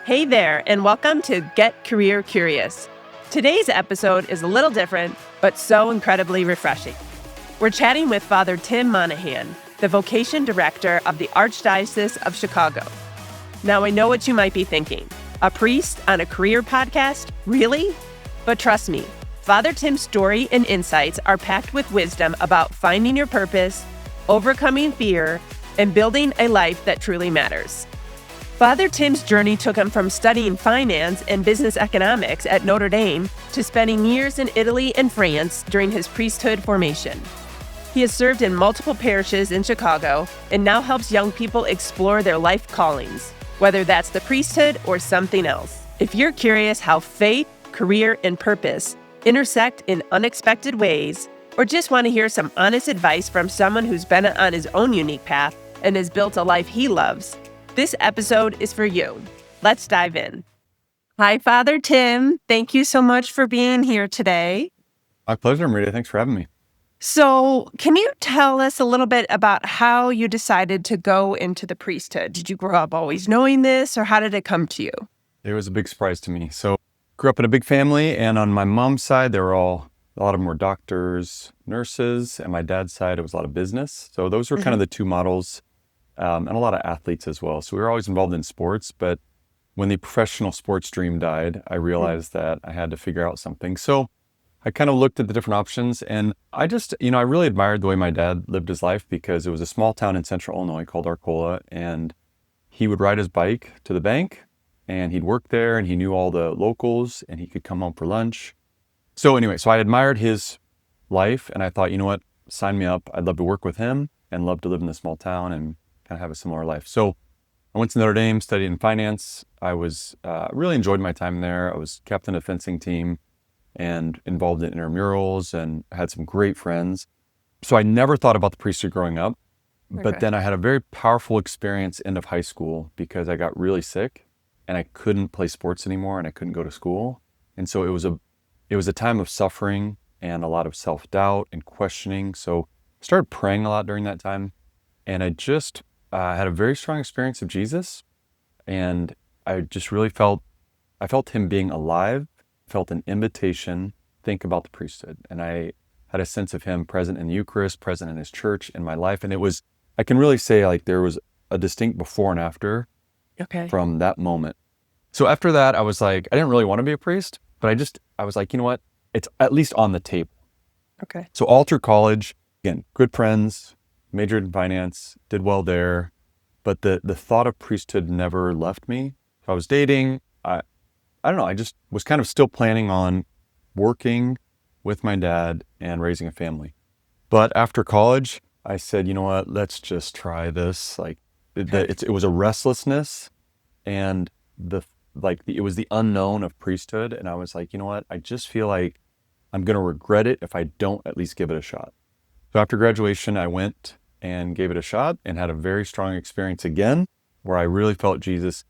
Hey there, and welcome to Get Career Curious. Today's episode is a little different, but so incredibly refreshing. We're chatting with Father Tim Monahan, the Vocation Director of the Archdiocese of Chicago. Now, I know what you might be thinking. A priest on a career podcast? Really? But trust me, Father Tim's story and insights are packed with wisdom about finding your purpose, overcoming fear, and building a life that truly matters. Father Tim's journey took him from studying finance and business economics at Notre Dame to spending years in Italy and France during his priesthood formation. He has served in multiple parishes in Chicago and now helps young people explore their life callings, whether that's the priesthood or something else. If you're curious how faith, career, and purpose intersect in unexpected ways, or just want to hear some honest advice from someone who's been on his own unique path and has built a life he loves, this episode is for you. Let's dive in. Hi, Father Tim. Thank you so much for being here today. My pleasure, Marita. Thanks for having me. So, can you tell us a little bit about how you decided to go into the priesthood? Did you grow up always knowing this, or how did it come to you? It was a big surprise to me. So, grew up in a big family, and on my mom's side, a lot of them were doctors, nurses, and my dad's side, it was a lot of business. So those were kind of the two models. And a lot of athletes as well. So we were always involved in sports, but when the professional sports dream died, I realized that I had to figure out something. So I kind of looked at the different options, and I just, I really admired the way my dad lived his life, because it was a small town in central Illinois called Arcola, and he would ride his bike to the bank, and he'd work there, and he knew all the locals, and he could come home for lunch. So anyway, so I admired his life, and I thought, you know what, sign me up. I'd love to work with him and love to live in a small town and kind of have a similar life. So I went to Notre Dame, studied in finance. I was really enjoyed my time there. I was captain of the fencing team and involved in intramurals and had some great friends. So I never thought about the priesthood growing up. But then I had a very powerful experience end of high school, because I got really sick and I couldn't play sports anymore and I couldn't go to school. And so it was a time of suffering and a lot of self-doubt and questioning. So I started praying a lot during that time. And I just had a very strong experience of Jesus, and I just really felt him being alive, felt an invitation to think about the priesthood. And I had a sense of him present in the Eucharist, present in his church, in my life. And I can really say, like, there was a distinct before and after from that moment. So after that, I was like, I didn't really want to be a priest, but I was like, you know what? It's at least on the table. Okay. So all through college, again, good friends, majored in finance, did well there, but the thought of priesthood never left me. So I was dating. I don't know. I just was kind of still planning on working with my dad and raising a family. But after college, I said, you know what? Let's just try this. Like, it was a restlessness, and it was the unknown of priesthood, and I was like, you know what? I just feel like I'm going to regret it if I don't at least give it a shot. So after graduation, I went and gave it a shot and had a very strong experience again, where I really felt Jesus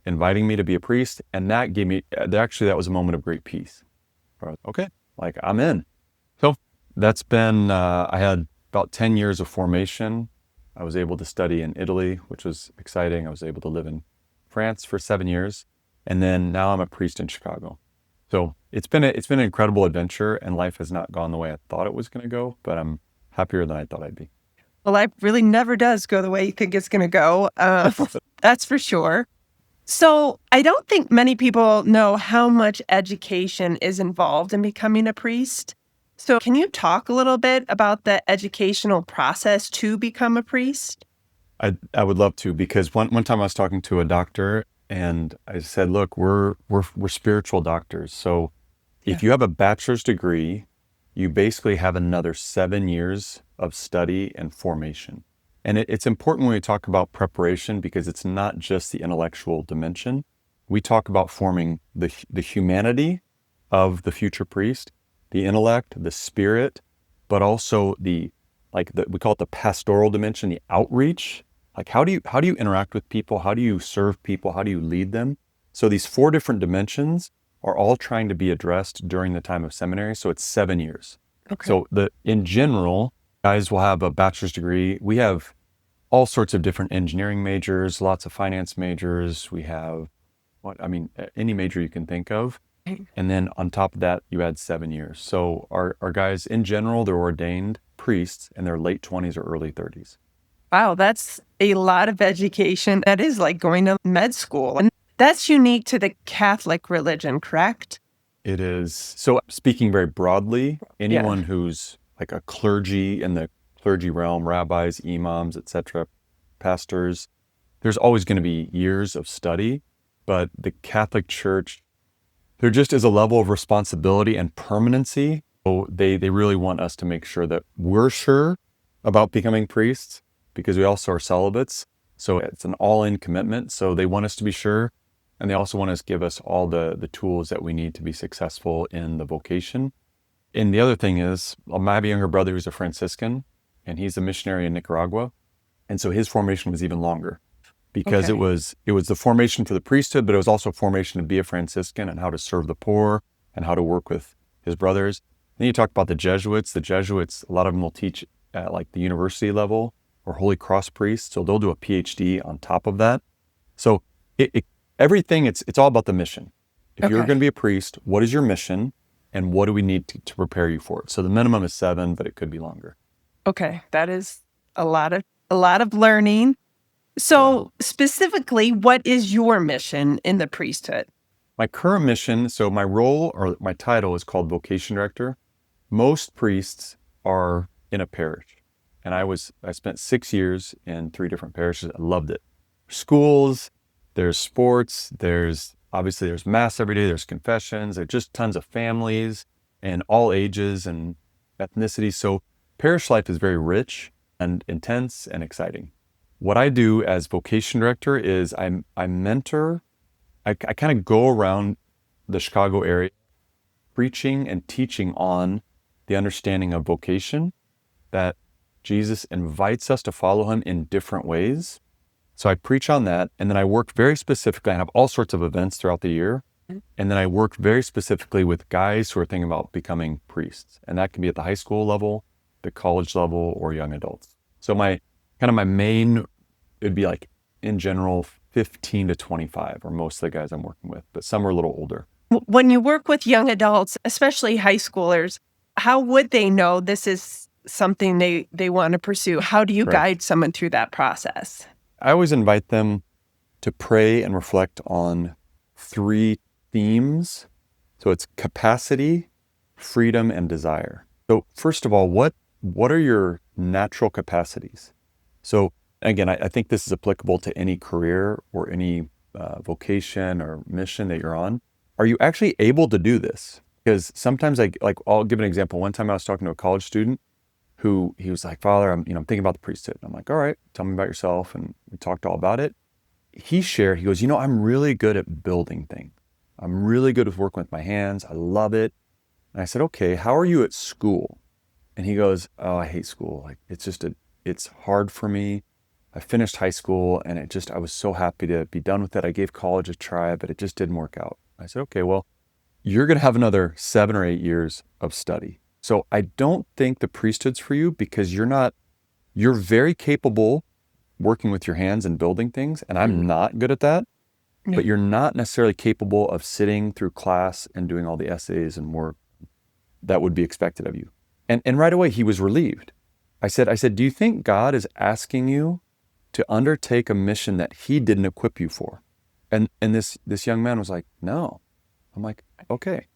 inviting me to be a priest. And that was a moment of great peace. Okay, like, I'm in. So that's been, I had about 10 years of formation. I was able to study in Italy, which was exciting. I was able to live in France for 7 years. And then now I'm a priest in Chicago. So it's been an incredible adventure, and life has not gone the way I thought it was going to go, but I'm happier than I thought I'd be. Well, life really never does go the way you think it's going to go. That's for sure. So I don't think many people know how much education is involved in becoming a priest. So can you talk a little bit about the educational process to become a priest? I would love to, because one time I was talking to a doctor, and I said, look, we're spiritual doctors. So if you have a bachelor's degree, you basically have another 7 years of study and formation. And it's important when we talk about preparation, because it's not just the intellectual dimension. We talk about forming the humanity of the future priest, the intellect, the spirit, but also we call it the pastoral dimension, the outreach. Like, how do you interact with people? How do you serve people? How do you lead them? So these 4 different dimensions are all trying to be addressed during the time of seminary. So it's 7 years. Okay. So in general, guys will have a bachelor's degree. We have all sorts of different engineering majors, lots of finance majors. We have any major you can think of. And then on top of that, you add 7 years. So our guys, in general, they're ordained priests in their late 20s or early 30s. Wow, that's a lot of education. That is like going to med school. And that's unique to the Catholic religion, correct? It is. So speaking very broadly, anyone who's like a clergy in the clergy realm, rabbis, imams, etc., pastors, there's always going to be years of study. But the Catholic Church, there just is a level of responsibility and permanency. So they really want us to make sure that we're sure about becoming priests, because we also are celibates. So it's an all-in commitment. So they want us to be sure. And they also want us to give us all the tools that we need to be successful in the vocation. And the other thing is, I have a younger brother who's a Franciscan, and he's a missionary in Nicaragua. And so his formation was even longer, because it was the formation for the priesthood, but it was also a formation to be a Franciscan and how to serve the poor and how to work with his brothers. Then you talk about the Jesuits. The Jesuits, a lot of them will teach at like the university level or Holy Cross priests. So they'll do a PhD on top of that. So everything, it's all about the mission. If you're going to be a priest, what is your mission and what do we need to prepare you for it? So the minimum is 7, but it could be longer. Okay, that is a lot of learning. So specifically, what is your mission in the priesthood? My current mission, so my role or my title is called Vocation Director. Most priests are in a parish. And I spent 6 years in 3 different parishes. I loved it. Schools, there's sports, there's mass every day, there's confessions, there's just tons of families and all ages and ethnicities. So parish life is very rich and intense and exciting. What I do as vocation director is I mentor, I kind of go around the Chicago area preaching and teaching on the understanding of vocation, that Jesus invites us to follow him in different ways. So I preach on that, and then I work very specifically. I have all sorts of events throughout the year, and then I work very specifically with guys who are thinking about becoming priests, and that can be at the high school level, the college level, or young adults. So my main, it'd be like in general 15 to 25 are most of the guys I'm working with, but some are a little older. When you work with young adults, especially high schoolers, how would they know this is something they want to pursue? How do you guide someone through that process? I always invite them to pray and reflect on 3 themes. So it's capacity, freedom, and desire. So first of all, what are your natural capacities? So again, I think this is applicable to any career or any vocation or mission that you're on. Are you actually able to do this? Because sometimes I'll give an example. One time I was talking to a college student who he was like, Father, I'm thinking about the priesthood. And I'm like, all right, tell me about yourself. And we talked all about it. He goes, I'm really good at building things. I'm really good with working with my hands. I love it. And I said, okay, how are you at school? And he goes, oh, I hate school. Like, it's hard for me. I finished high school and I was so happy to be done with it. I gave college a try, but it just didn't work out. I said, okay, well, you're going to have another 7 or 8 years of study. So I don't think the priesthood's for you, because you're very capable working with your hands and building things. And I'm not good at that, but you're not necessarily capable of sitting through class and doing all the essays and work that would be expected of you. And right away he was relieved. I said, do you think God is asking you to undertake a mission that he didn't equip you for? And this young man was like, no. I'm like, okay.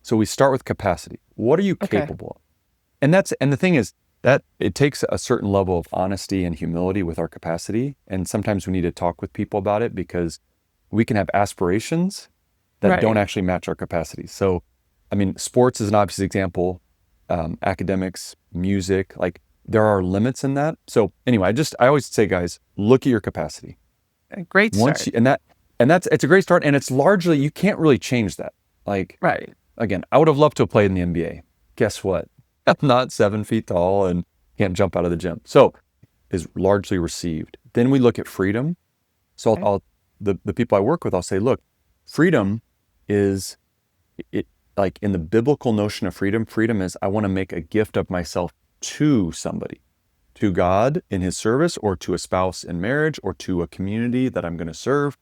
So we start with capacity. What are you capable of? And the thing is that it takes a certain level of honesty and humility with our capacity. And sometimes we need to talk with people about it, because we can have aspirations that don't actually match our capacities. So, sports is an obvious example. Academics, music, like there are limits in that. So anyway, I always say, guys, look at your capacity. A great start. It's a great start. And it's largely, you can't really change that. Again, I would have loved to have played in the NBA. Guess what? I'm not 7 feet tall and can't jump out of the gym. So is largely received. Then we look at freedom. So the people I work with, I'll say, look, freedom is it, like in the biblical notion of freedom is I want to make a gift of myself to somebody, to God in his service, or to a spouse in marriage, or to a community that I'm going to serve.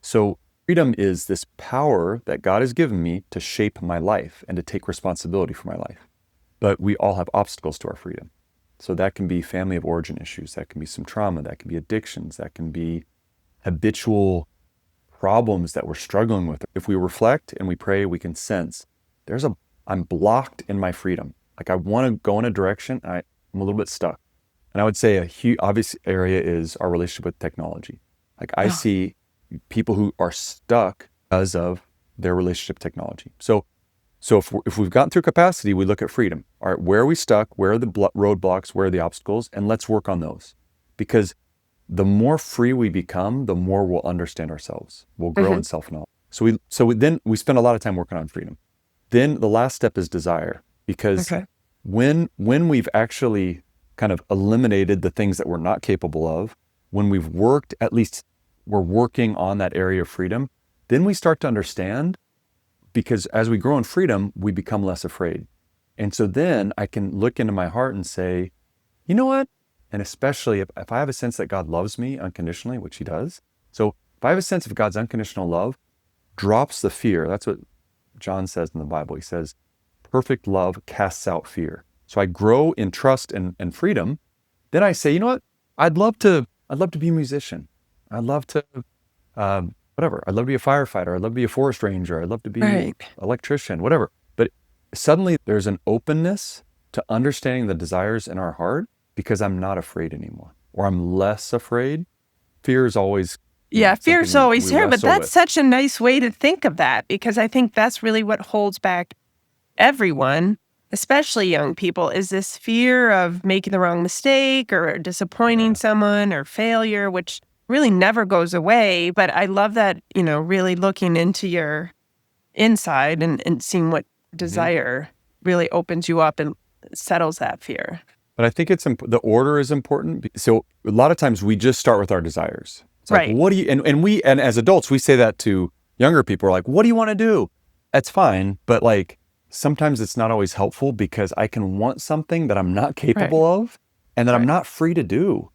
So Freedom is this power that God has given me to shape my life and to take responsibility for my life. But we all have obstacles to our freedom. So that can be family of origin issues, that can be some trauma, that can be addictions, that can be habitual problems that we're struggling with. If we reflect and we pray, we can sense I'm blocked in my freedom. Like I want to go in a direction, I'm a little bit stuck. And I would say a huge obvious area is our relationship with technology. Like I see people who are stuck because of their relationship with technology. So if we've gotten through capacity, we look at freedom. All right, where are we stuck? Where are the roadblocks? Where are the obstacles? And let's work on those. Because the more free we become, the more we'll understand ourselves. We'll grow in self-knowledge. Then we spend a lot of time working on freedom. Then the last step is desire. Because when we've actually kind of eliminated the things that we're not capable of, when we've worked, at least we're working on that area of freedom, then we start to understand, because as we grow in freedom, we become less afraid. And so then I can look into my heart and say, you know what? And especially if I have a sense that God loves me unconditionally, which he does. So if I have a sense of God's unconditional love, drops the fear. That's what John says in the Bible. He says, perfect love casts out fear. So I grow in trust and freedom. Then I say, you know what? I'd love to be a musician. I'd love to, whatever. I'd love to be a firefighter. I'd love to be a forest ranger. I'd love to be an electrician, whatever. But suddenly there's an openness to understanding the desires in our heart because I'm not afraid anymore, or I'm less afraid. Fear is always fear's always there, but that's such a nice way to think of that, because I think that's really what holds back everyone, especially young people, is this fear of making the wrong mistake or disappointing someone or failure, which really never goes away. But I love that, really looking into your inside and seeing what desire really opens you up and settles that fear. But I think the order is important. So a lot of times we just start with our desires. It's like, what do you, and as adults, we say that to younger people. We're like, what do you want to do? That's fine. But like, sometimes it's not always helpful because I can want something that I'm not capable of and that I'm not free to do.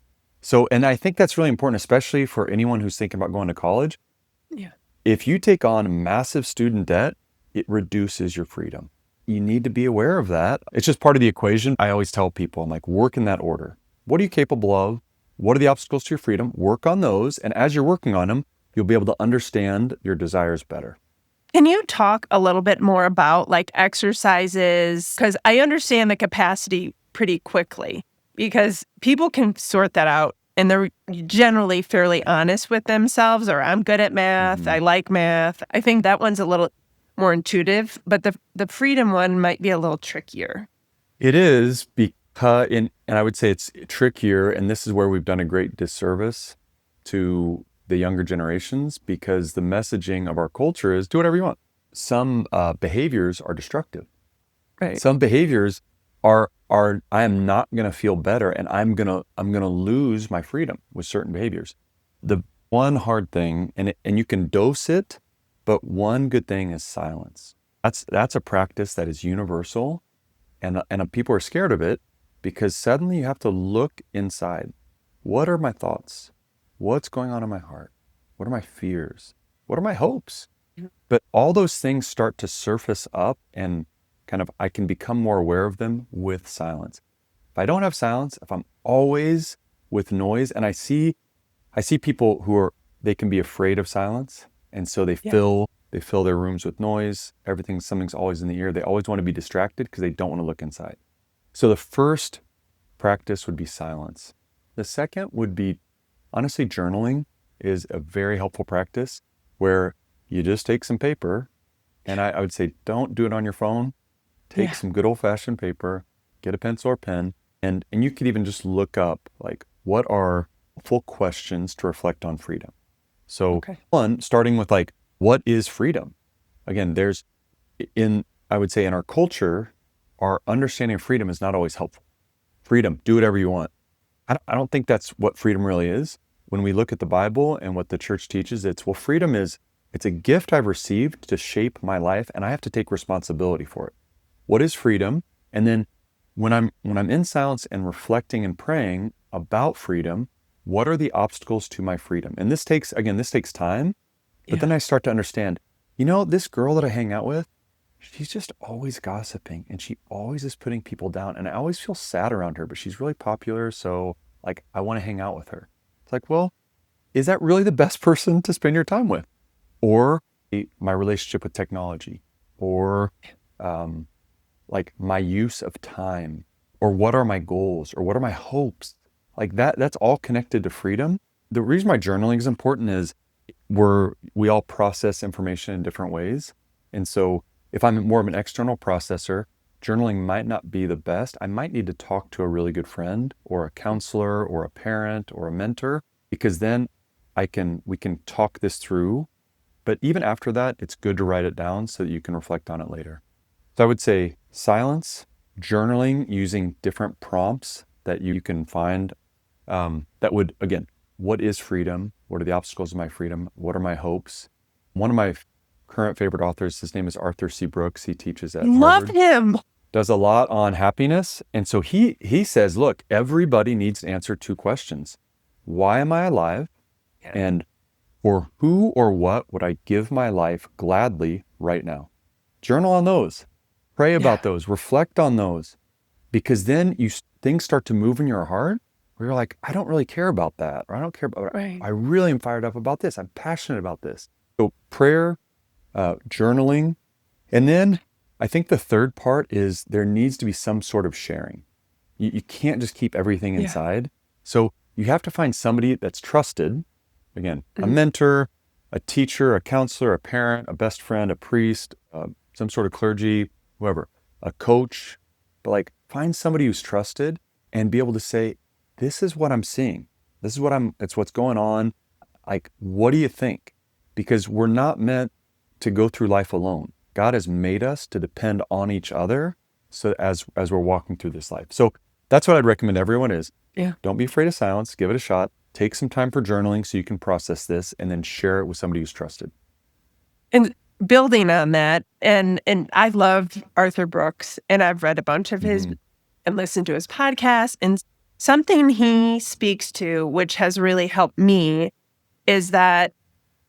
So, and I think that's really important, especially for anyone who's thinking about going to college. Yeah. If you take on massive student debt, it reduces your freedom. You need to be aware of that. It's just part of the equation. I always tell people, I'm like, work in that order. What are you capable of? What are the obstacles to your freedom? Work on those. And as you're working on them, you'll be able to understand your desires better. Can you talk a little bit more about like exercises? Because I understand the capacity pretty quickly, because people can sort that out and they're generally fairly honest with themselves, or I'm good at math, I like math. I think that one's a little more intuitive, but the freedom one might be a little trickier. It is, because, and I would say it's trickier, and this is where we've done a great disservice to the younger generations, because the messaging of our culture is do whatever you want. Some behaviors are destructive. Right. Some behaviors are I am not going to feel better, and I'm going to lose my freedom with certain behaviors. The one hard thing, and you can dose it, but one good thing is silence. That's a practice that is universal, and people are scared of it because suddenly you have to look inside. What are my thoughts? What's going on in my heart? What are my fears? What are my hopes? But all those things start to surface up, and kind of I can become more aware of them with silence. If I don't have silence, if I'm always with noise, and I see people they can be afraid of silence, and so they fill their rooms with noise. Something's always in the ear. They always want to be distracted because they don't want to look inside. So the first practice would be silence. The second would be, honestly, journaling is a very helpful practice where you just take some paper, and I would say don't do it on your phone. Take some good old-fashioned paper, get a pencil or pen, and you could even just look up, like, what are full questions to reflect on freedom. So one, starting with like, what is freedom? Again, I would say in our culture, our understanding of freedom is not always helpful. Freedom, do whatever you want. I don't think that's what freedom really is. When we look at the Bible and what the church teaches, freedom is, it's a gift I've received to shape my life, and I have to take responsibility for it. What is freedom? And then when I'm in silence and reflecting and praying about freedom, what are the obstacles to my freedom? And this takes time, But then I start to understand, this girl that I hang out with, she's just always gossiping and she always is putting people down. And I always feel sad around her, but she's really popular. So like, I want to hang out with her. It's like, well, is that really the best person to spend your time with? Or my relationship with technology, or like my use of time, or what are my goals, or what are my hopes? Like that's all connected to freedom. The reason why journaling is important is we all process information in different ways. And so if I'm more of an external processor, journaling might not be the best. I might need to talk to a really good friend or a counselor or a parent or a mentor, because then we can talk this through. But even after that, it's good to write it down so that you can reflect on it later. So I would say silence, journaling using different prompts that you can find that would, again, what is freedom? What are the obstacles of my freedom? What are my hopes? One of my current favorite authors, his name is Arthur C. Brooks. He teaches at Love Harvard. him. Does a lot on happiness. And so he says, look, everybody needs to answer two questions. Why am I alive? And for who or what would I give my life gladly right now? Journal on those. Pray about those. Reflect on those. Because then things start to move in your heart where you're like, I don't really care about that. Or I don't care about it. I really am fired up about this. I'm passionate about this. So prayer, journaling. And then I think the third part is there needs to be some sort of sharing. You can't just keep everything inside. So you have to find somebody that's trusted. Again, a mentor, a teacher, a counselor, a parent, a best friend, a priest, some sort of clergy, whoever, a coach. But like find somebody who's trusted and be able to say, this is what I'm seeing. This is it's what's going on. Like, what do you think? Because we're not meant to go through life alone. God has made us to depend on each other so as we're walking through this life. So that's what I'd recommend everyone is, don't be afraid of silence, give it a shot, take some time for journaling so you can process this and then share it with somebody who's trusted. And building on that, and I love Arthur Brooks, and I've read a bunch of his and listened to his podcast, and something he speaks to, which has really helped me, is that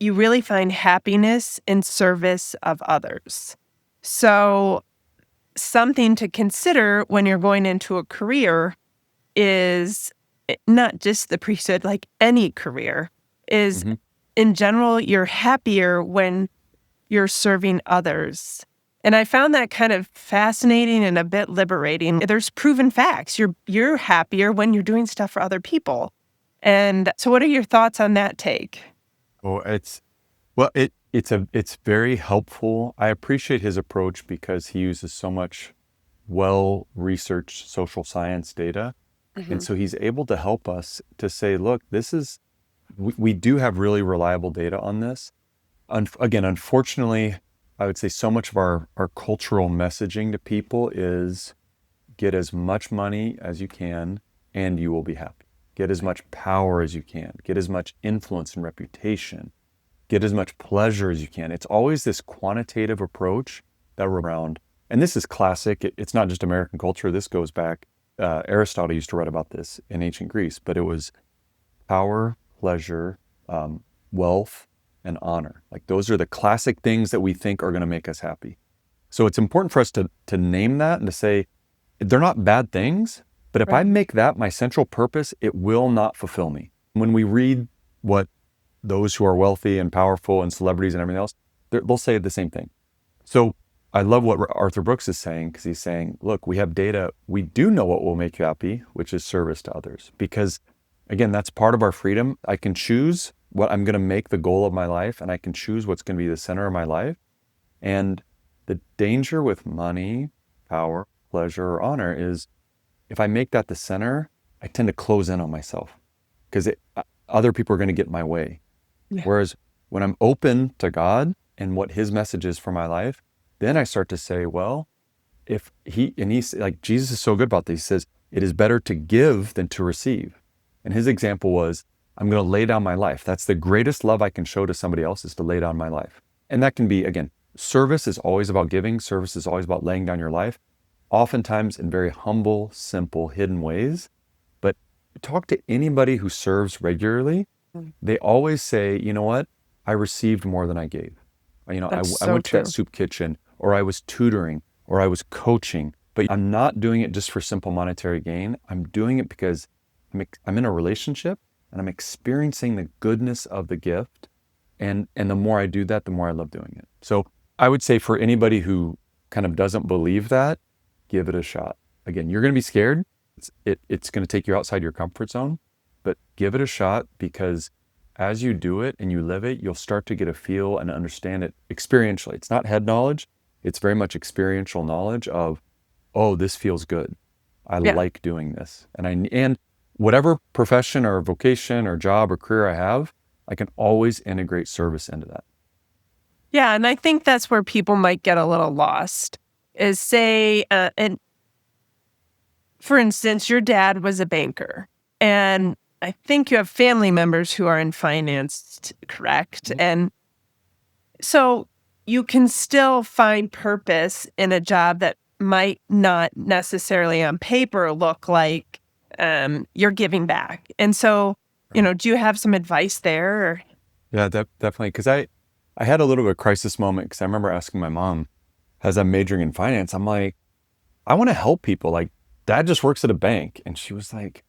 you really find happiness in service of others. So something to consider when you're going into a career is not just the priesthood, like any career, is in general, you're happier when you're serving others. And I found that kind of fascinating and a bit liberating. There's proven facts. You're happier when you're doing stuff for other people. And so what are your thoughts on that take? Oh, it's very helpful. I appreciate his approach because he uses so much well-researched social science data. And so he's able to help us to say, look, we do have really reliable data on this. Again, unfortunately, I would say so much of our cultural messaging to people is get as much money as you can and you will be happy. Get as much power as you can. Get as much influence and reputation. Get as much pleasure as you can. It's always this quantitative approach that we're around. And this is classic. It's not just American culture. This goes back. Aristotle used to write about this in ancient Greece, but it was power, pleasure, wealth, and honor. Like those are the classic things that we think are going to make us happy. So it's important for us to name that and to say, they're not bad things, but if I make that my central purpose, it will not fulfill me. When we read what those who are wealthy and powerful and celebrities and everything else, they'll say the same thing. So I love what Arthur Brooks is saying, because he's saying, look, we have data. We do know what will make you happy, which is service to others. Because again, that's part of our freedom. I can choose what I'm going to make the goal of my life, and I can choose what's going to be the center of my life. And the danger with money, power, pleasure, or honor is if I make that the center, I tend to close in on myself because other people are going to get in my way. Whereas when I'm open to God and what his message is for my life, then I start to say, well, he's like, Jesus is so good about this. He says, it is better to give than to receive. And his example was, I'm going to lay down my life. That's the greatest love I can show to somebody else, is to lay down my life. And that can be, again, service is always about giving. Service is always about laying down your life, oftentimes in very humble, simple, hidden ways. But talk to anybody who serves regularly. They always say, you know what? I received more than I gave. That's I so went to that true. soup kitchen, or I was tutoring, or I was coaching, but I'm not doing it just for simple monetary gain. I'm doing it because I'm in a relationship and I'm experiencing the goodness of the gift. And the more I do that, the more I love doing it. So I would say for anybody who kind of doesn't believe that, give it a shot. Again, you're going to be scared. It's going to take you outside your comfort zone, but give it a shot, because as you do it and you live it, you'll start to get a feel and understand it experientially. It's not head knowledge. It's very much experiential knowledge of, oh, this feels good. I Yeah. like doing this. And whatever profession or vocation or job or career I have, I can always integrate service into that. Yeah. And I think that's where people might get a little lost is say, and for instance, your dad was a banker, and I think you have family members who are in finance, correct? Mhm. And so you can still find purpose in a job that might not necessarily on paper look like you're giving back. And so, Right. do you have some advice there? Or? Yeah, definitely. Because I had a little bit of a crisis moment, because I remember asking my mom, as I'm majoring in finance, I'm like, I want to help people. Like, dad just works at a bank. And she was like,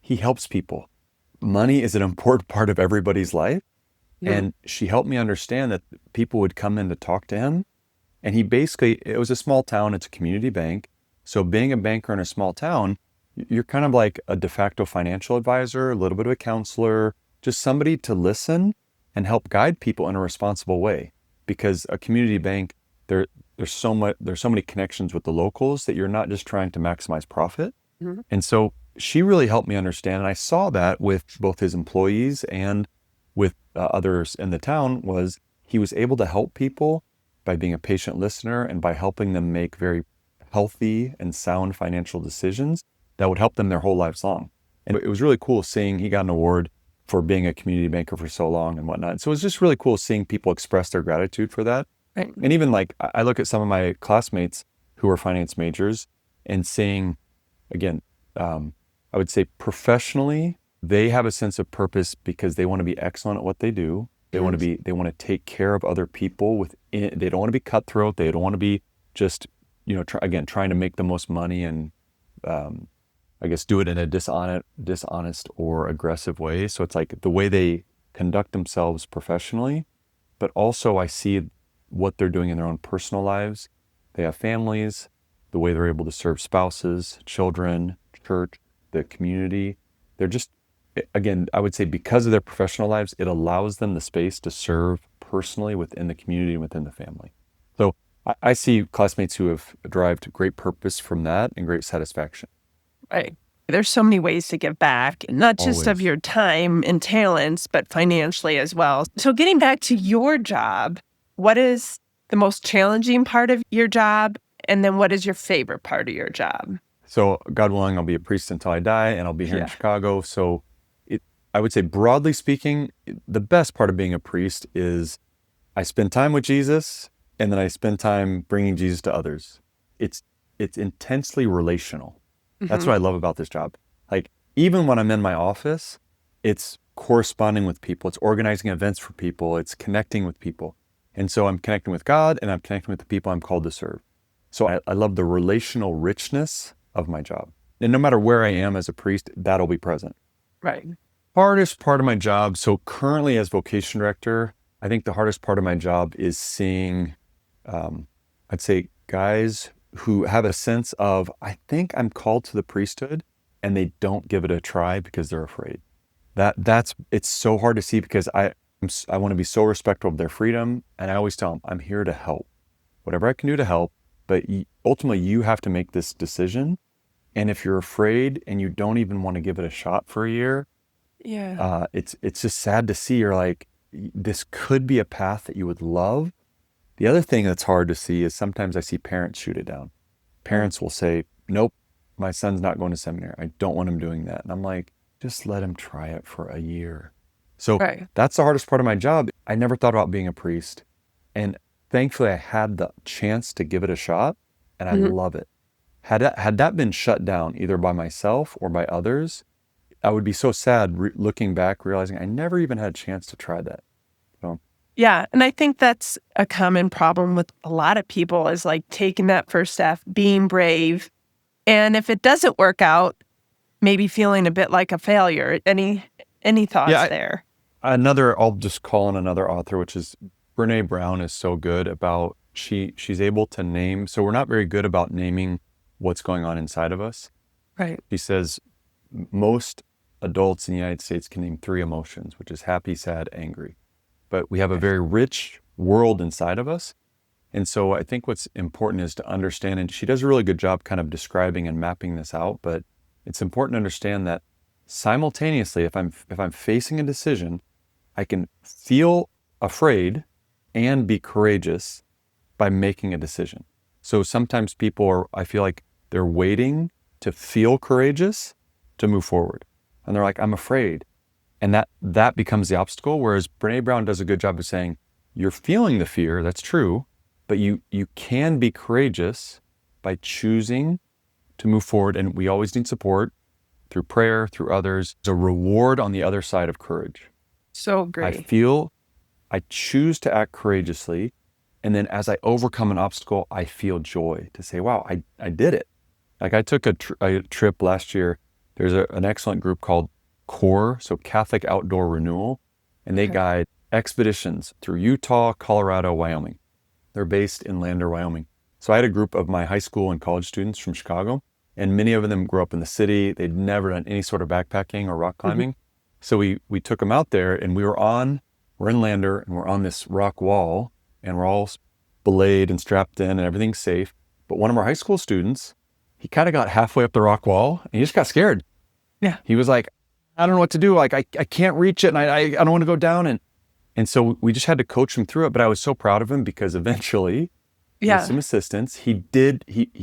he helps people. Money is an important part of everybody's life. Mhm. And she helped me understand that people would come in to talk to him. And it was a small town, it's a community bank. So being a banker in a small town, you're kind of like a de facto financial advisor, a little bit of a counselor, just somebody to listen and help guide people in a responsible way. Because a community bank, there's so many connections with the locals that you're not just trying to maximize profit. Mhm. And so she really helped me understand. And I saw that with both his employees and with others in the town, was he was able to help people by being a patient listener and by helping them make very healthy and sound financial decisions that would help them their whole lives long. And it was really cool seeing he got an award for being a community banker for so long and whatnot. So it was just really cool seeing people express their gratitude for that. Right. And even like I look at some of my classmates who are finance majors and seeing, again, I would say professionally, they have a sense of purpose because they want to be excellent at what they do. They want to Mhm. they want to take care of other people they don't want to be cutthroat. They don't want to be just, trying to make the most money and, I guess, do it in a dishonest or aggressive way. So it's like the way they conduct themselves professionally, but also I see what they're doing in their own personal lives. They have families, the way they're able to serve spouses, children, church, the community. They're just, again, I would say because of their professional lives, it allows them the space to serve personally within the community and within the family. So I see classmates who have derived great purpose from that and great satisfaction. Right. There's so many ways to give back, not just of Always. your time and talents, but financially as well. So, getting back to your job, what is the most challenging part of your job? And then what is your favorite part of your job? So God willing, I'll be a priest until I die, and I'll be here in Yeah. Chicago. So I would say, broadly speaking, the best part of being a priest is I spend time with Jesus, and then I spend time bringing Jesus to others. It's it's intensely relational. That's Hmm. what I love about this job. Like, even when I'm in my office, it's corresponding with people. It's organizing events for people. It's connecting with people. And so I'm connecting with God, and I'm connecting with the people I'm called to serve. So I love the relational richness of my job. And no matter where I am as a priest, that'll be present. Right. Hardest part of my job. So currently as vocation director, I think the hardest part of my job is seeing, I'd say, guys who have a sense of, I think I'm called to the priesthood, and they don't give it a try because they're afraid. It's so hard to see, because I want to be so respectful of their freedom. And I always tell them, I'm here to help, whatever I can do to help. But ultimately, you have to make this decision. And if you're afraid and you don't even want to give it a shot for a year, Yeah. it's just sad to see. You're like, this could be a path that you would love. The other thing that's hard to see is sometimes I see parents shoot it down. Right. Parents will say, nope, my son's not going to seminary. I don't want him doing that. And I'm like, just let him try it for a year. So Right. that's the hardest part of my job. I never thought about being a priest. And thankfully, I had the chance to give it a shot, and I Mhm. love it. Had that been shut down either by myself or by others, I would be so sad looking back, realizing I never even had a chance to try that. So Yeah. And I think that's a common problem with a lot of people is like taking that first step, being brave. And if it doesn't work out, maybe feeling a bit like a failure. Any thoughts Yeah, there? I'll just call on another author, which is Brene Brown is so good about, she's able to name, so we're not very good about naming what's going on inside of us. Right. She says most adults in the United States can name 3 emotions, which is happy, sad, angry. But we have a very rich world inside of us. And so I think what's important is to understand, and she does a really good job kind of describing and mapping this out, but it's important to understand that simultaneously, if I'm facing a decision, I can feel afraid and be courageous by making a decision. So sometimes I feel like they're waiting to feel courageous to move forward. And they're like, I'm afraid. And that becomes the obstacle. Whereas Brene Brown does a good job of saying, you're feeling the fear, that's true, but you can be courageous by choosing to move forward. And we always need support through prayer, through others. There's a reward on the other side of courage. So agree. I choose to act courageously. And then as I overcome an obstacle, I feel joy to say, wow, I did it. Like I took a trip last year. There's an excellent group called CORE, so Catholic Outdoor Renewal, and they guide expeditions through Utah, Colorado, Wyoming. They're based in Lander, Wyoming. So I had a group of my high school and college students from Chicago, and many of them grew up in the city. They'd never done any sort of backpacking or rock climbing. So we took them out there, and we're in Lander, and we're on this rock wall, and we're all belayed and strapped in, and everything's safe. But one of our high school students, he kind of got halfway up the rock wall, and he just got scared. Yeah. He was like, I don't know what to do. Like, I can't reach it, and I don't want to go down. And so we just had to coach him through it. But I was so proud of him because eventually, with some assistance, he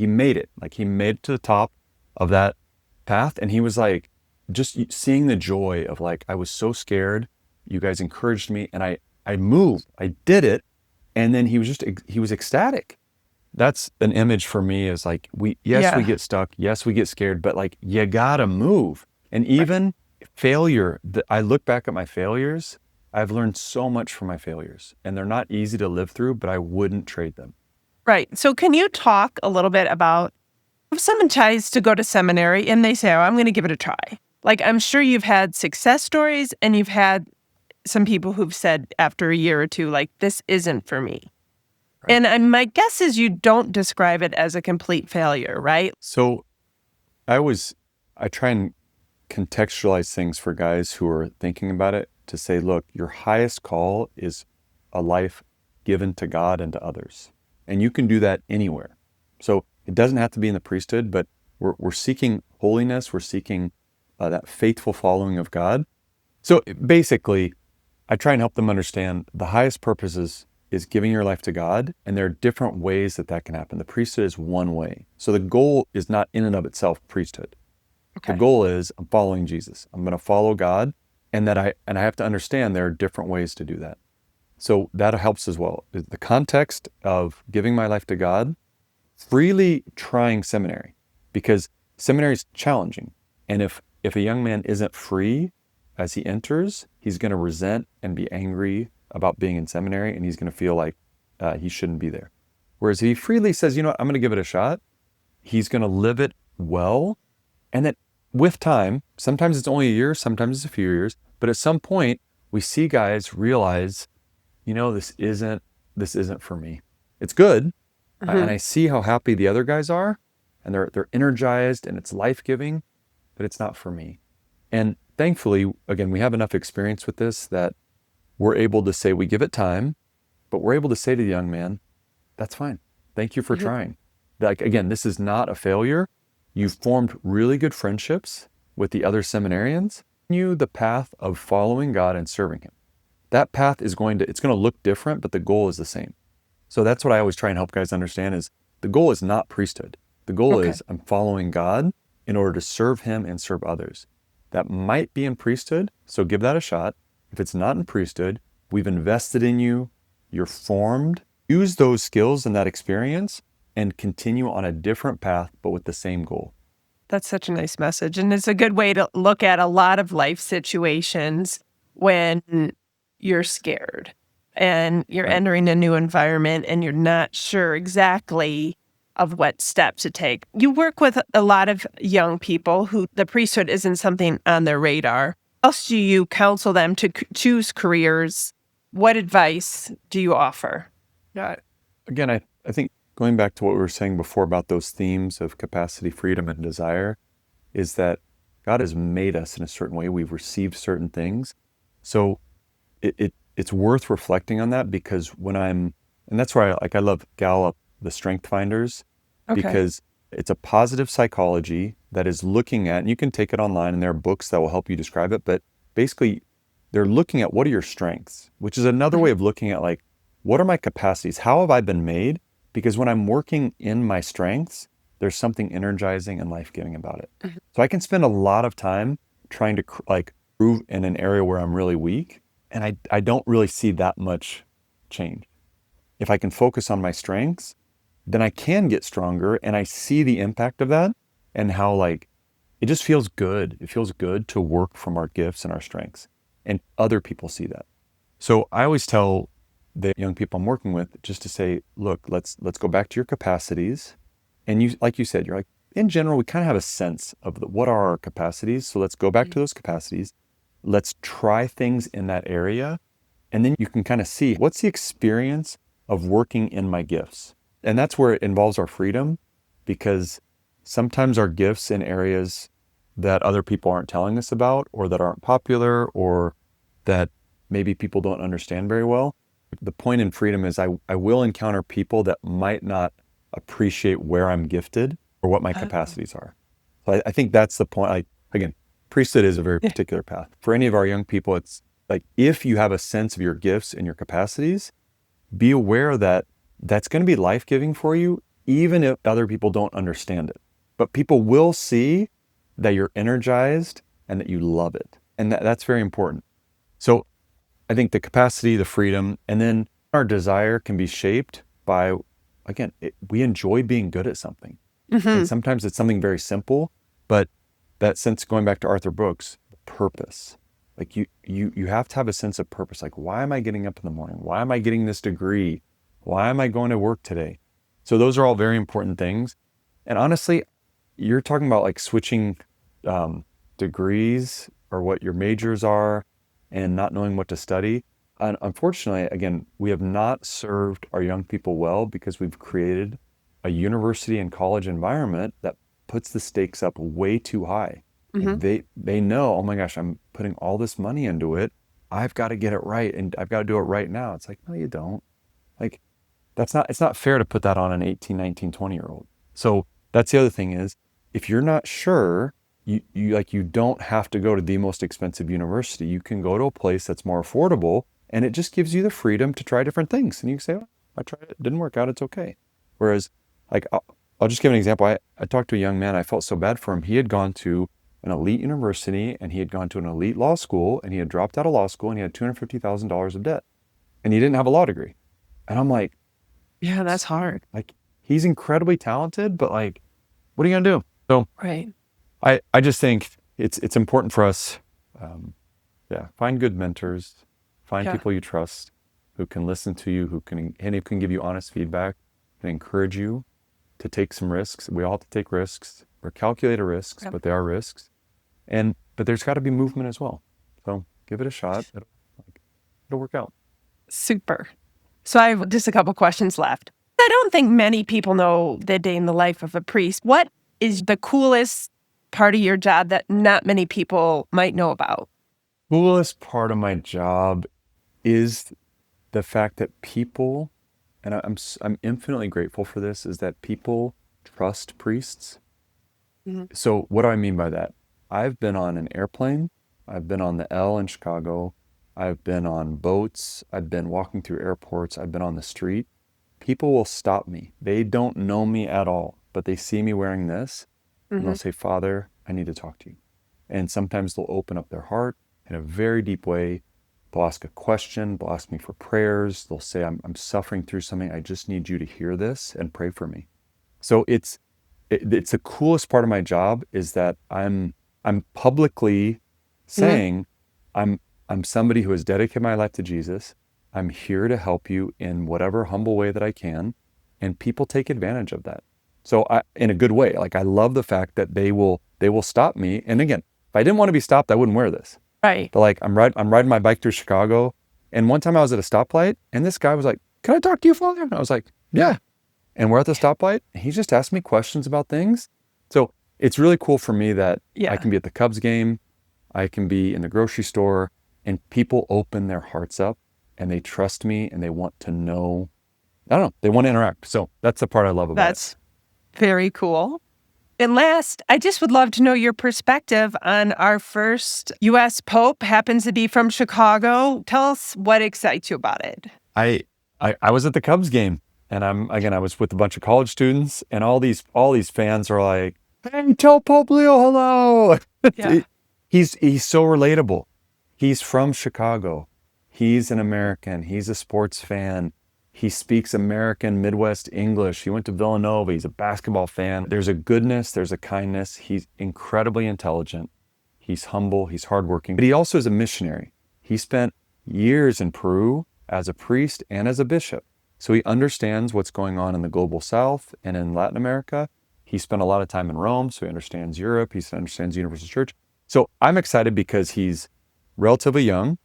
made it. Like, he made it to the top of that path. And he was like, just seeing the joy of like, I was so scared. You guys encouraged me, and I moved. I did it. And then he was ecstatic. That's an image for me, is like, we get stuck. Yes, we get scared, but like, you gotta move. And even failure, I look back at my failures, I've learned so much from my failures, and they're not easy to live through, but I wouldn't trade them. Right. So can you talk a little bit about if someone tries to go to seminary and they say, oh, I'm going to give it a try. Like, I'm sure you've had success stories, and you've had some people who've said after a year or two, like, this isn't for me. Right. And my guess is you don't describe it as a complete failure, right? So I try and contextualize things for guys who are thinking about it, to say, look, your highest call is a life given to God and to others. And you can do that anywhere. So it doesn't have to be in the priesthood, but we're seeking holiness. We're seeking that faithful following of God. So basically, I try and help them understand the highest purpose is giving your life to God. And there are different ways that can happen. The priesthood is one way. So the goal is not in and of itself priesthood. Okay. The goal is, I'm following Jesus. I'm going to follow God. And I have to understand there are different ways to do that. So that helps as well. The context of giving my life to God, freely trying seminary, because seminary is challenging. And if a young man isn't free as he enters, he's going to resent and be angry about being in seminary, and he's going to feel like he shouldn't be there. Whereas if he freely says, you know what, I'm going to give it a shot, he's going to live it well. And that with time, sometimes it's only a year, sometimes it's a few years, but at some point we see guys realize, you know, this isn't for me. It's good. And I see how happy the other guys are, and they're energized, and it's life-giving, but it's not for me. And thankfully, again, we have enough experience with this that we're able to say, we give it time, but we're able to say to the young man, that's fine. Thank you for trying. Like, again, this is not a failure. You've formed really good friendships with the other seminarians. You the path of following God and serving him. That path it's going to look different, but the goal is the same. So that's what I always try and help guys understand, is the goal is not priesthood. The goal is, I'm following God in order to serve him and serve others. That might be in priesthood, so give that a shot. If it's not in priesthood, we've invested in you, you're formed. Use those skills and that experience and continue on a different path, but with the same goal. That's such a nice message. And it's a good way to look at a lot of life situations when you're scared. and you're Right. entering a new environment and you're not sure exactly of what steps to take. You work with a lot of young people who the priesthood isn't something on their radar. How else do you counsel them to choose careers? What advice do you offer? Yeah. Again, I think going back to what we were saying before about those themes of capacity, freedom, and desire, is that God has made us in a certain way. We've received certain things. So it's worth reflecting on that, because and that's why I love Gallup, the Strength Finders, Okay. because it's a positive psychology that is looking at, and you can take it online and there are books that will help you describe it, but basically they're looking at what are your strengths, which is another way Mhm. of looking at like, what are my capacities? How have I been made? Because when I'm working in my strengths, there's something energizing and life-giving about it. Mhm. So I can spend a lot of time trying to prove in an area where I'm really weak, and I don't really see that much change. If I can focus on my strengths, then I can get stronger, and I see the impact of that, and how like it just feels good. It feels good to work from our gifts and our strengths, and other people see that. So I always tell the young people I'm working with just to say, look, let's go back to your capacities. And you, like you said, you're like, in general, we kind of have a sense of what are our capacities. So let's go back to those capacities. Let's try things in that area. And then you can kind of see what's the experience of working in my gifts. And that's where it involves our freedom, because sometimes our gifts in areas that other people aren't telling us about, or that aren't popular, or that maybe people don't understand very well. The point in freedom is I will encounter people that might not appreciate where I'm gifted or what my Oh. capacities are. So I think that's the point. Like, again, priesthood is a very Yeah. particular path. For any of our young people, it's like, if you have a sense of your gifts and your capacities, be aware that that's going to be life-giving for you, even if other people don't understand it. But people will see that you're energized and that you love it. And that's very important. So I think the capacity, the freedom, and then our desire can be shaped by, again, we enjoy being good at something. And Mhm. sometimes it's something very simple, but that sense, going back to Arthur Brooks, purpose. Like you have to have a sense of purpose. Like, why am I getting up in the morning? Why am I getting this degree? Why am I going to work today? So those are all very important things. And honestly, you're talking about like switching degrees or what your majors are and not knowing what to study. And unfortunately, again, we have not served our young people well, because we've created a university and college environment that puts the stakes up way too high. Like Mhm. they know, oh my gosh, I'm putting all this money into it. I've got to get it right, and I've got to do it right now. It's like, no, you don't. Like, it's not fair to put that on an 18, 19, 20-year-old. So that's the other thing is, if you're not sure, you don't have to go to the most expensive university. You can go to a place that's more affordable, and it just gives you the freedom to try different things. And you can say, oh, I tried it, didn't work out, it's okay. Whereas, like, I'll just give an example. I talked to a young man, I felt so bad for him. He had gone to an elite university, and he had gone to an elite law school, and he had dropped out of law school, and he had $250,000 of debt, and he didn't have a law degree. And I'm like, Yeah, that's hard. like, he's incredibly talented, but like, what are you gonna do? So Right. I just think it's important for us, find good mentors, find Yeah. people you trust, who can listen to you, who can give you honest feedback, and encourage you to take some risks. We all have to take risks. They're calculated risks, Yep. but they are risks. But there's got to be movement as well. So give it a shot. It'll work out. Super. So I have just a couple questions left. I don't think many people know the day in the life of a priest. What is the coolest part of your job that not many people might know about? Coolest part of my job is the fact that people, and I'm infinitely grateful for this, is that people trust priests. Mhm. So what do I mean by that? I've been on an airplane, I've been on the L in Chicago, I've been on boats, I've been walking through airports, I've been on the street. People will stop me. They don't know me at all, but they see me wearing this, and they'll Mhm. say, Father, I need to talk to you. And sometimes they'll open up their heart in a very deep way. They'll ask a question, they'll ask me for prayers, they'll say, I'm suffering through something, I just need you to hear this and pray for me. So it's the coolest part of my job, is that I'm publicly Mhm. saying I'm I'm somebody who has dedicated my life to Jesus. I'm here to help you in whatever humble way that I can. And people take advantage of that. So in a good way, like I love the fact that they will stop me. And again, if I didn't want to be stopped, I wouldn't wear this. Right. But like I'm riding my bike through Chicago. And one time I was at a stoplight and this guy was like, "Can I talk to you, Father?" And I was like, "Yeah." And we're at the stoplight. And he just asked me questions about things. So it's really cool for me that I can be at the Cubs game. I can be in the grocery store and people open their hearts up and they trust me and they want to know. I don't know. They want to interact. So that's the part I love about it. That's very cool. And last, I just would love to know your perspective on our first U.S. Pope happens to be from Chicago. Tell us what excites you about it. I was at the Cubs game and I was with a bunch of college students and all these fans are like, "Hey, tell Pope Leo hello." Yeah. He's so relatable. He's from Chicago. He's an American. He's a sports fan. He speaks American Midwest English. He went to Villanova. He's a basketball fan. There's a goodness. There's a kindness. He's incredibly intelligent. He's humble. He's hardworking. But he also is a missionary. He spent years in Peru as a priest and as a bishop. So he understands what's going on in the global South and in Latin America. He spent a lot of time in Rome, so he understands Europe. He understands the Universal Church. So I'm excited because he's relatively young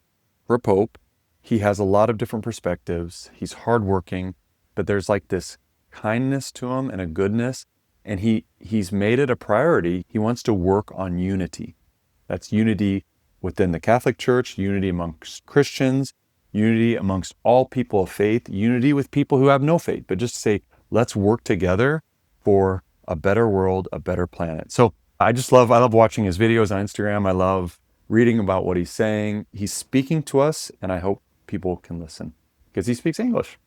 for a pope. He has a lot of different perspectives. He's hardworking, but there's like this kindness to him and a goodness. And he's made it a priority. He wants to work on unity. That's unity within the Catholic Church, unity amongst Christians, unity amongst all people of faith, unity with people who have no faith, but just to say, let's work together for a better world, a better planet. So I love watching his videos on Instagram. I love reading about what he's saying. He's speaking to us, and I hope people can listen because he speaks English.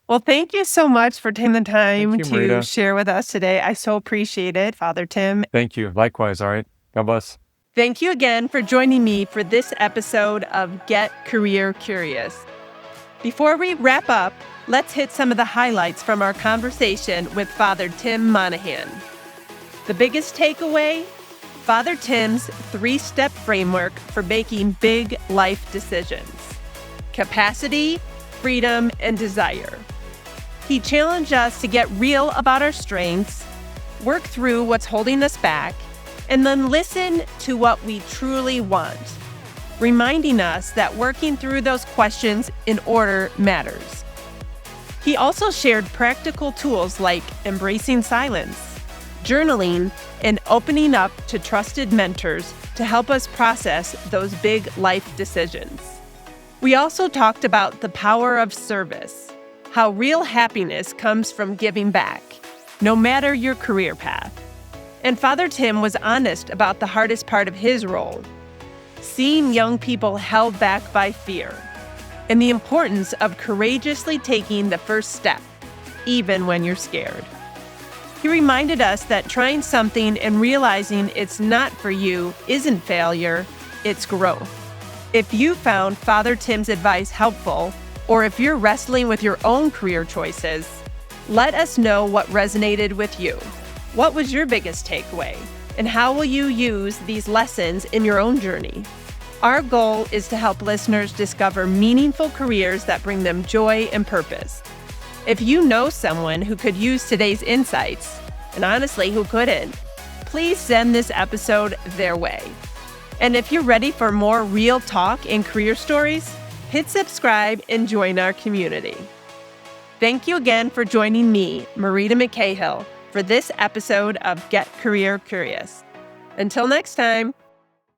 Well, thank you so much for taking the time Thank you, Marita. to share with us today. I so appreciate it, Father Tim. Thank you. Likewise. All right. God bless. Thank you again for joining me for this episode of Get Career Curious. Before we wrap up, let's hit some of the highlights from our conversation with Father Tim Monahan. The biggest takeaway? Father Tim's 3-step framework for making big life decisions: capacity, freedom, and desire. He challenged us to get real about our strengths, work through what's holding us back, and then listen to what we truly want, reminding us that working through those questions in order matters. He also shared practical tools like embracing silence, journaling, and opening up to trusted mentors to help us process those big life decisions. We also talked about the power of service, how real happiness comes from giving back, no matter your career path. And Father Tim was honest about the hardest part of his role, seeing young people held back by fear, and the importance of courageously taking the first step, even when you're scared. He reminded us that trying something and realizing it's not for you isn't failure, it's growth. If you found Father Tim's advice helpful, or if you're wrestling with your own career choices, let us know what resonated with you. What was your biggest takeaway? And how will you use these lessons in your own journey? Our goal is to help listeners discover meaningful careers that bring them joy and purpose. If you know someone who could use today's insights, and honestly, who couldn't, please send this episode their way. And if you're ready for more real talk and career stories, hit subscribe and join our community. Thank you again for joining me, Marita McCahill, for this episode of Get Career Curious. Until next time.